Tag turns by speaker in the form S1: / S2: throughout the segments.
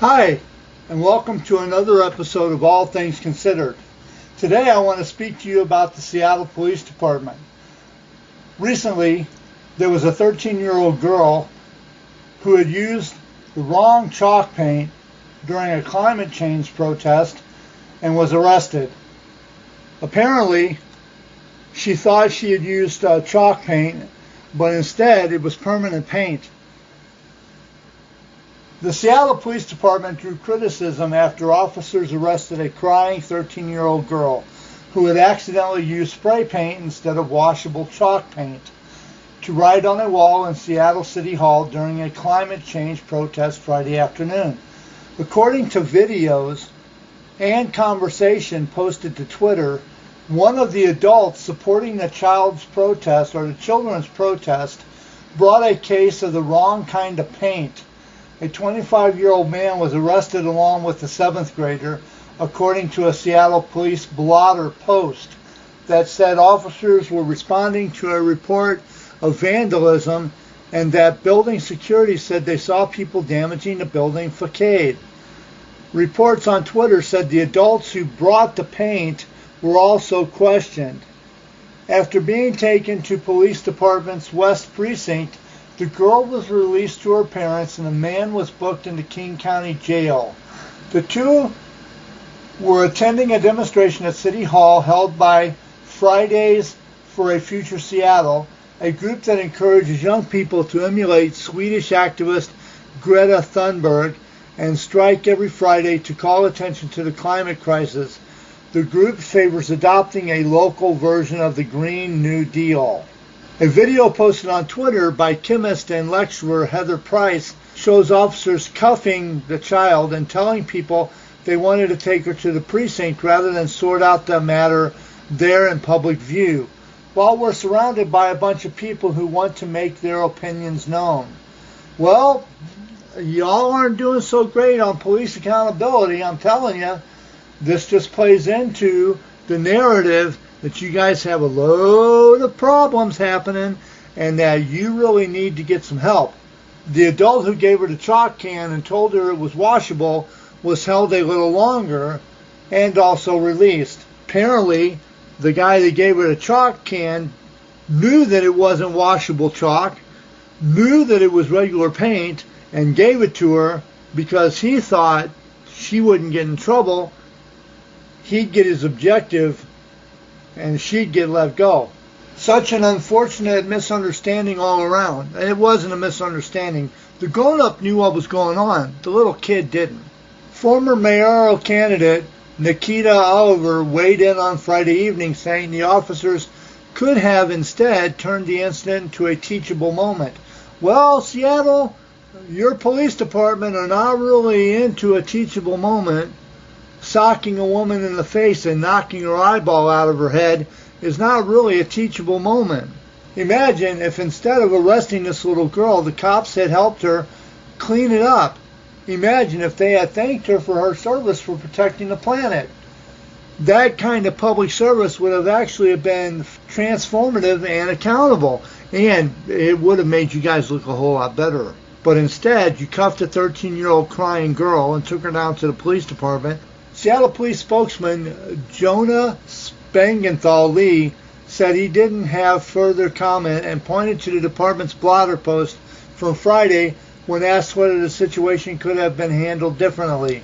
S1: Hi, and welcome to another episode of All Things Considered. Today I want to speak to you about the Seattle Police Department. Recently, there was a 13-year-old girl who had used the wrong chalk paint during a climate change protest and was arrested. Apparently, she thought she had used chalk paint, but instead it was permanent paint. The Seattle Police Department drew criticism after officers arrested a crying 13-year-old girl who had accidentally used spray paint instead of washable chalk paint to write on a wall in Seattle City Hall during a climate change protest Friday afternoon. According to videos and conversation posted to Twitter, one of the adults supporting the child's protest, or the children's protest, brought a case of the wrong kind of paint. A 25-year-old man was arrested along with the 7th grader, according to a Seattle police blotter post that said officers were responding to a report of vandalism and that building security said they saw people damaging the building facade. Reports on Twitter said the adults who brought the paint were also questioned. After being taken to police department's West Precinct, the girl was released to her parents and the man was booked into King County Jail. The two were attending a demonstration at City Hall held by Fridays for a Future Seattle, a group that encourages young people to emulate Swedish activist Greta Thunberg and strike every Friday to call attention to the climate crisis. The group favors adopting a local version of the Green New Deal. A video posted on Twitter by chemist and lecturer Heather Price shows officers cuffing the child and telling people they wanted to take her to the precinct rather than sort out the matter there in public view, while we're surrounded by a bunch of people who want to make their opinions known. Well, y'all aren't doing so great on police accountability, I'm telling you. This just plays into the narrative that you guys have a load of problems happening and that you really need to get some help. The adult who gave her the chalk can and told her it was washable was held a little longer and also released. Apparently, the guy that gave her the chalk can knew that it wasn't washable chalk, knew that it was regular paint, and gave it to her because he thought she wouldn't get in trouble. He'd get his objective and she'd get let go. Such an unfortunate misunderstanding all around. And it wasn't a misunderstanding. The grown-up knew what was going on. The little kid didn't. Former mayoral candidate Nikita Oliver weighed in on Friday evening, saying the officers could have instead turned the incident into a teachable moment. Well, Seattle, your police department are not really into a teachable moment. Socking a woman in the face and knocking her eyeball out of her head is not really a teachable moment. Imagine if instead of arresting this little girl, the cops had helped her clean it up. Imagine if they had thanked her for her service for protecting the planet. That kind of public service would have actually been transformative and accountable, and it would have made you guys look a whole lot better. But instead, you cuffed a 13-year-old crying girl and took her down to the police department. Seattle Police spokesman Jonah Spangenthal Lee said he didn't have further comment and pointed to the department's blotter post from Friday when asked whether the situation could have been handled differently.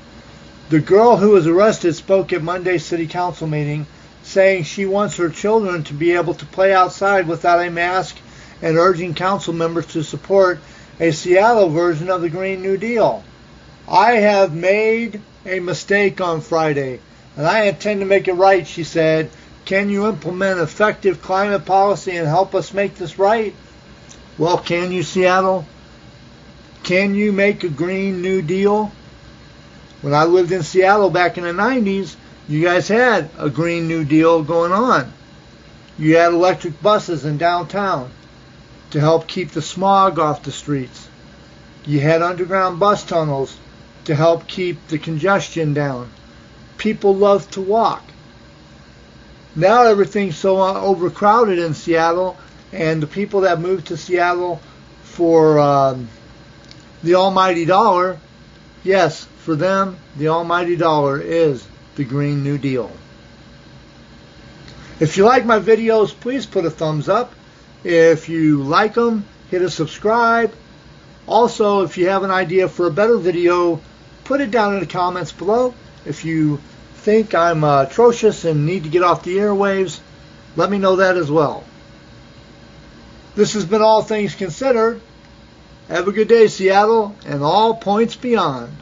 S1: The girl who was arrested spoke at Monday's city council meeting, saying she wants her children to be able to play outside without a mask and urging council members to support a Seattle version of the Green New Deal. I have made a mistake on Friday, and I intend to make it right, she said. Can you implement effective climate policy and help us make this right? Well, can you, Seattle? Can you make a Green New Deal? When I lived in Seattle back in the 90s, you guys had a Green New Deal going on. You had electric buses in downtown to help keep the smog off the streets. You had underground bus tunnels to help keep the congestion down. People love to walk. Now everything's so overcrowded in Seattle, and the people that moved to Seattle for the almighty dollar, yes, for them, the almighty dollar is the Green New Deal. If you like my videos, please put a thumbs up. If you like them, hit a subscribe. Also, if you have an idea for a better video, put it down in the comments below. If you think I'm atrocious and need to get off the airwaves, let me know that as well. This has been All Things Considered. Have a good day, Seattle, and all points beyond.